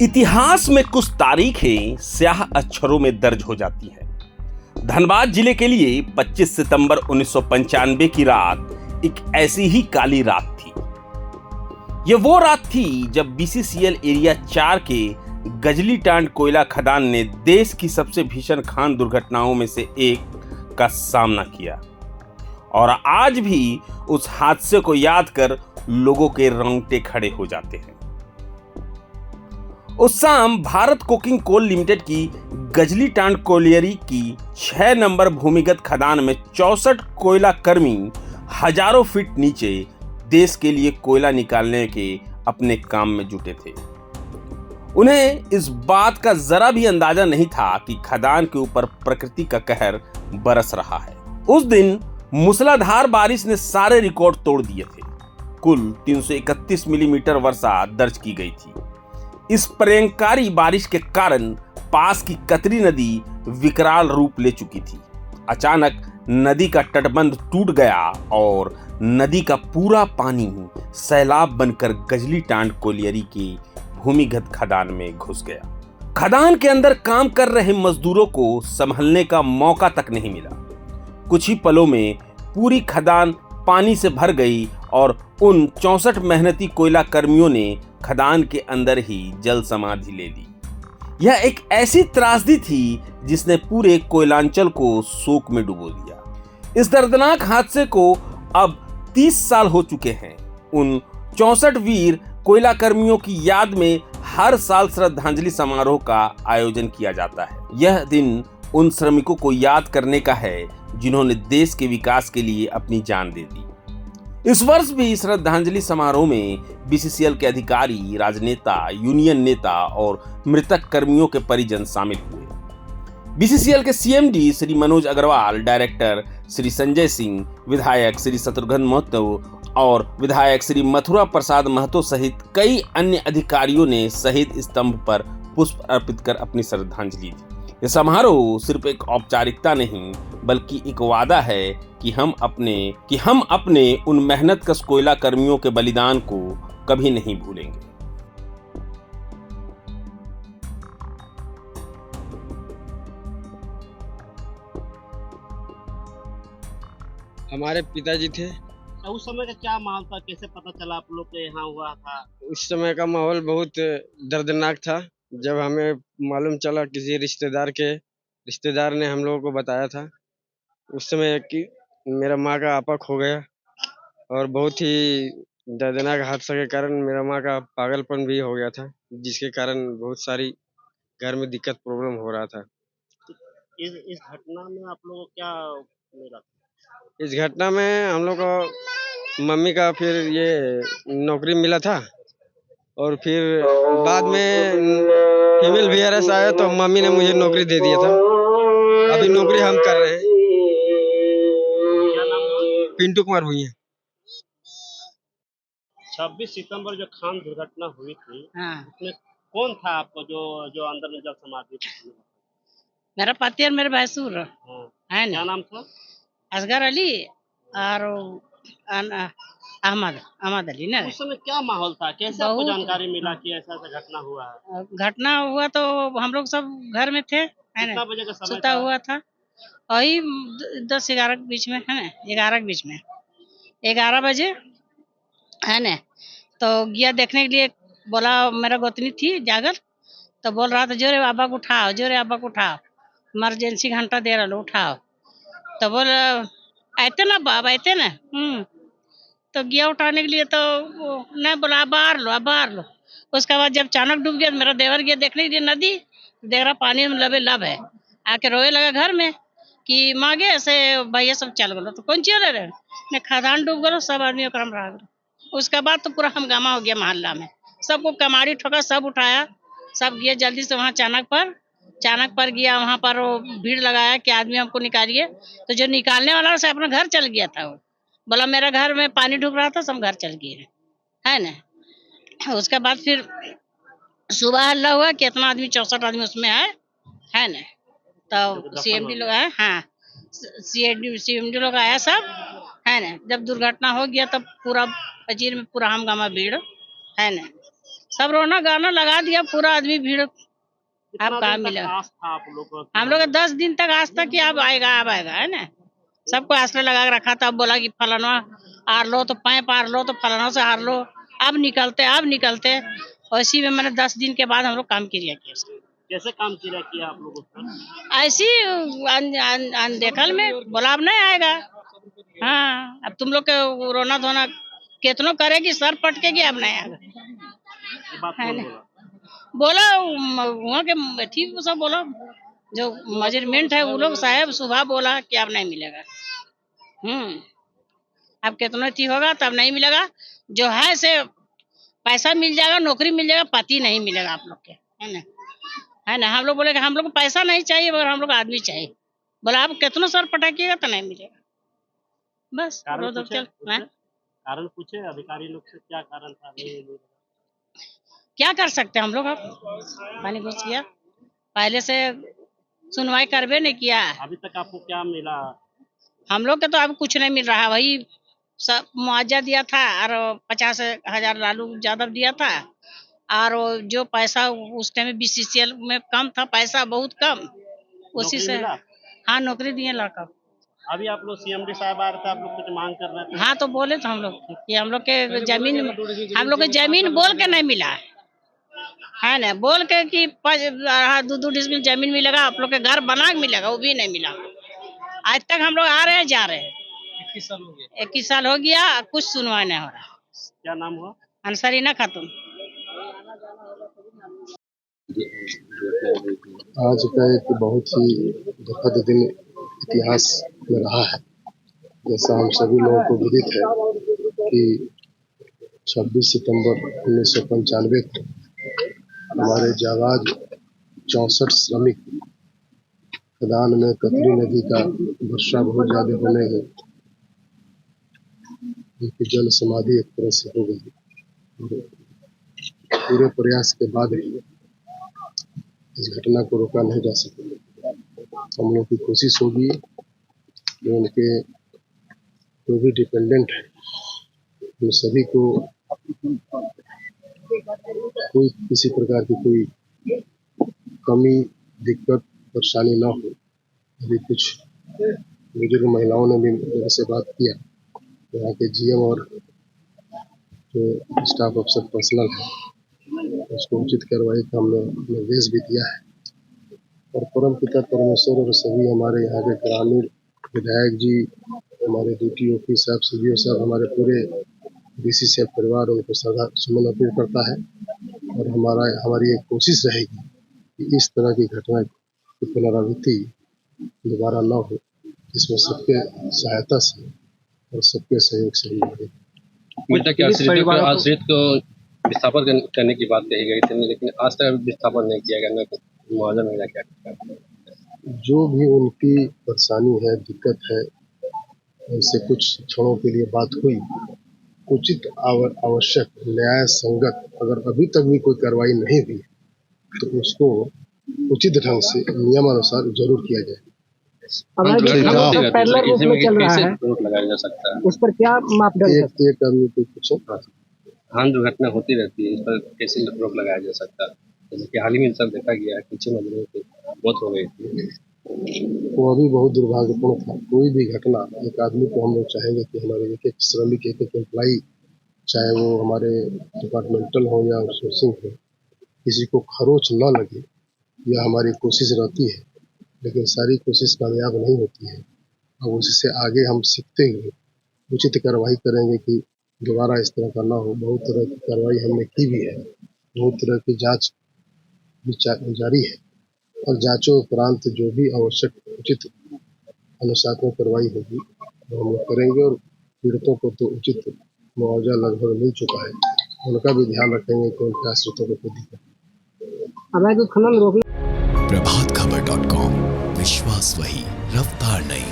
इतिहास में कुछ तारीखें स्याह अक्षरों में दर्ज हो जाती हैं। धनबाद जिले के लिए 25 सितंबर 1995 की रात एक ऐसी ही काली रात थी। यह वो रात थी जब बीसीसीएल एरिया 4 के गजली टांड कोयला खदान ने देश की सबसे भीषण खान दुर्घटनाओं में से एक का सामना किया और आज भी उस हादसे को याद कर लोगों के रोंगटे खड़े हो जाते हैं। उस शाम भारत कोकिंग कोल लिमिटेड की गजली टांड कोलियरी की 6 नंबर भूमिगत खदान में 64 कोयला कर्मी हजारों फीट नीचे देश के लिए कोयला निकालने के अपने काम में जुटे थे। उन्हें इस बात का जरा भी अंदाजा नहीं था कि खदान के ऊपर प्रकृति का कहर बरस रहा है। उस दिन मूसलाधार बारिश ने सारे रिकॉर्ड तोड़ दिए थे। कुल 331 मिलीमीटर वर्षा दर्ज की गई थी। इस प्रलयंकारी बारिश के कारण पास की कतरी नदी विकराल रूप ले चुकी थी। अचानक नदी का तटबंध टूट गया और नदी का पूरा पानी सैलाब बनकर गजली टांड कोलियरी की भूमिगत खदान में घुस गया। खदान के अंदर काम कर रहे मजदूरों को संभलने का मौका तक नहीं मिला। कुछ ही पलों में पूरी खदान पानी से भर गई और उन 64 मेहनती कोयला कर्मियों ने खदान के अंदर ही जल समाधि ले ली। यह एक ऐसी त्रासदी थी जिसने पूरे कोयलांचल को शोक में डुबो दिया। इस दर्दनाक हादसे को अब 30 साल हो चुके हैं। उन 64 वीर कोयला कर्मियों की याद में हर साल श्रद्धांजलि समारोह का आयोजन किया जाता है। यह दिन उन श्रमिकों को याद करने का है जिन्होंने देश के विकास के लिए अपनी जान दे दी। इस वर्ष भी श्रद्धांजलि समारोह में बीसीसीएल के अधिकारी, राजनेता, यूनियन नेता और मृतक कर्मियों के परिजन शामिल हुए। बीसीसीएल के सीएमडी श्री मनोज अग्रवाल, डायरेक्टर श्री संजय सिंह, विधायक श्री शत्रुघ्न महतो और विधायक श्री मथुरा प्रसाद महतो सहित कई अन्य अधिकारियों ने शहीद स्तंभ पर पुष्प अर्पित कर अपनी श्रद्धांजलि दी। यह समारोह सिर्फ एक औपचारिकता नहीं बल्कि एक वादा है कि हम अपने उन मेहनतकश कोयला कर्मियों के बलिदान को कभी नहीं भूलेंगे। हमारे पिताजी थे। उस समय का क्या माहौल था, कैसे पता चला आप लोग के यहाँ हुआ था? उस समय का माहौल बहुत दर्दनाक था। जब हमें मालूम चला किसी रिश्तेदार ने हम लोगों को बताया था उस समय कि मेरा माँ का आपा खो गया और बहुत ही दर्दनाक हादसा के कारण मेरा माँ का पागलपन भी हो गया था, जिसके कारण बहुत सारी घर में दिक्कत प्रॉब्लम हो रहा था। इस घटना में आप लोगों को क्या मिला? इस घटना में हम लोग को मम्मी का फिर ये नौकरी मिला था और फिर बाद में फीमेल वीआरएस आया तो मम्मी ने मुझे नौकरी दे दिया था। अभी नौकरी हम कर रहे हैं। क्या नाम है? पिंटू कुमार भुइया। 26 सितंबर जो खान दुर्घटना हुई थी, उसमें कौन था आपको जो अंदर में जल समाधि मिला? मेरा पति और मेरे भैंसुर है ना। क्या नाम था? असगर अली और अहमद अली ना। उस समय क्या माहौल था, कैसे आपको जानकारी मिला कि ऐसा घटना हुआ है? घटना हुआ तो हम लोग सब घर में थे, है कितना ना, बजे का समय सुता था? हुआ था वही 10-11 के बीच में, है ना, 11 के बीच में, 11 बजे, है ना। तो गया देखने के लिए, बोला मेरा गोतनी थी जागर, तो बोल रहा था जोरे आबा को उठाओ, जोरे आबा को उठाओ, इमरजेंसी घंटा दे रहा लो, उठाओ। तो बोल आते ना बाबा, आते ना। तो गया उठाने के लिए तो नहीं, बोला बाहर लो। उसके बाद जब अचानक डूब गया, मेरा देवर गया देखने के लिए नदी, देख रहा पानी में लबे लब है। आके रोए लगा घर में कि मांगे ऐसे भैया सब चल गलो। तो कौन चल रहे, खदान डूब गलो, सब आदमी ओकरा में रह गए। उसके बाद तो पूरा हंगामा हो गया मोहल्ला में, सबको कमाड़ी ठोका, सब उठाया, सब गया जल्दी से वहाँ चाणक पर गया। वहां पर वो भीड़ लगाया कि आदमी हमको निकालिए। तो जो निकालने वाला से अपना घर चल गया था, वो बोला मेरा घर में पानी ढुक रहा था, सब घर चल गए, है ना। उसके बाद फिर सुबह हल्ला हुआ कि इतना आदमी, 64 आदमी उसमें है ना। तो सीएमडी लोग आए, हाँ, सीएमडी लोग आया सब, है ना। जब दुर्घटना हो गया तब पूरा फजीर में पूरा हंगामा भीड़, है ना, सब रोना गाना लगा दिया, पूरा आदमी भीड़। कितना आप कहाँ दिन तक मिला? आस था आप लोग को? हम लोग 10 दिन तक आज तक कि अब आएगा है ना। सबको आसरा लगा के रखा था। अब बोला कि फलाना हार लो तो पैप हार लो, तो फलाना से हार लो, अब निकलते। और इसी में मैंने 10 दिन के बाद हम लोग काम किया उसका। कैसे काम किया आप लोगों का? ऐसी अनदेखल में बोला अब नहीं आएगा। हाँ, अब तुम लोग के रोना धोना कितनो करेगी, सर पटकेगी, अब नहीं आएगा। ये बात है कौन ना? बोला? बोला वहाँ के ठीक सब बोला, जो मेजरमेंट है वो लोग साहब सुबह बोला कि अब नहीं मिलेगा। अब कितना ठीक होगा तब नहीं मिलेगा। जो है से पैसा मिल जाएगा, नौकरी मिल जाएगा, पति नहीं मिलेगा आप लोग के, है ना। हम लोग बोले कि हम लोग को पैसा नहीं चाहिए, मगर हम लोग आदमी चाहिए। बोला आप कितना सर पटाकिएगा तो नहीं मिलेगा। बस कारण पूछे अधिकारी लोग से, क्या कारण था? नहीं क्या कर सकते हैं हम लोग? अब पानी घुस गया, पहले से सुनवाई करबे नहीं किया। अभी तक आपको क्या मिला? हम लोग के तो अब कुछ नहीं मिल रहा। वही सब मुआवजा दिया था और 50,000 लालू यादव दिया था, और जो पैसा उस टाइम में BCCL में कम था, पैसा बहुत कम, उसी से। हाँ, नौकरी दिए लड़का। अभी आप लोग CMD साहब आ रहे थे, आप लोग कुछ मांग कर रहे थे? हाँ, तो बोले तो हम लोग कि हम लोग के जमीन बोल के नहीं मिला है ना। बोल के कि 2 डिसमिल जमीन मिलेगा, आप लोग के घर बना के मिलेगा, वो भी नहीं मिला। आज तक हम लोग आ रहे हैं, जा रहे हैं। 21 साल हो गया, कुछ सुनवाई नहीं हो रहा। क्या नाम हुआ? अंसरीना खातून। आज का एक बहुत ही दुखद दिन इतिहास में रहा है। जैसा हम सभी लोगों को विदित है कि 26 सितंबर 1995 को हमारे जाबाज 64 श्रमिक खदान में कतरी नदी का वर्षा बहुत ज्यादा होने में उनकी जल समाधि एक तरह से हो गई। पूरे प्रयास के बाद भी इस घटना को रोका नहीं जा सका। हम लोग की कोशिश होगी कि उनके जो भी डिपेंडेंट है उन सभी को कोई किसी प्रकार की कोई कमी, दिक्कत, परेशानी ना हो। अभी कुछ बुजुर्ग महिलाओं ने भी मेरे से बात किया, यहाँ के GM और जो स्टाफ अफसर पर्सनल है उसको उचित कार्रवाई का हमने निर्देश भी दिया है। और परम पिता परमेश्वर और सभी हमारे यहाँ के ग्रामीण विधायक जी, हमारे DTO साहब, CDO साहब, हमारे पूरे BCCL परिवार उनको श्रद्धा सुमन अर्पित करता है। और हमारी एक कोशिश रहेगी कि इस तरह की घटना की पुनरावृत्ति दोबारा न हो, जिसमें सबके सहायता से और सबके सहयोग से मिलेगी। आश्रित को विस्थापन करने की बात कही गई थी, लेकिन आज तक विस्थापन नहीं किया गया, न मुआवजा मिला। क्या जो भी उनकी परेशानी है, दिक्कत है, उनसे कुछ क्षणों के लिए बात हुई। उचित आवश्यक न्याय संगत अगर अभी तक भी कोई कार्रवाई नहीं हुई तो उसको उचित ढंग से नियमानुसार जरूर किया जाए। लगाया जा सकता है, उस पर क्या मापदंड? एक आदमी को पूछो। हाँ, दुर्घटना होती रहती है, इस पर कैसे रोक लगाया जा सकता है? जैसे कि हाल ही में सब देखा गया है, कुछ मजदूरों की मौत हो गई थी, वो अभी बहुत दुर्भाग्यपूर्ण था। कोई भी घटना, एक आदमी को हम लोग चाहेंगे कि हमारे एक श्रमिक, एक एम्प्लाई, चाहे वो हमारे डिपार्टमेंटल हो या आउटसोर्सिंग हो, किसी को खरोच न लगे, यह हमारी कोशिश रहती है। लेकिन सारी कोशिश कामयाब नहीं होती है। अब उससे आगे हम सीखते हुए उचित कार्रवाई करेंगे कि दोबारा इस तरह का ना हो। बहुत तरह की कार्रवाई हमने की भी है, बहुत तरह की जांच जारी है, और जांचों उपरांत जो भी आवश्यक उचित अनुशासनात्मक कार्रवाई होगी वो हम लोग करेंगे। और पीड़ितों को तो उचित मुआवजा लगभग मिल चुका है, उनका भी ध्यान रखेंगे कि उनके आश्रितों को कोई दिक्कत। खनन रोकने प्रभातखबर.com, विश्वास वही, रफ्तार नहीं।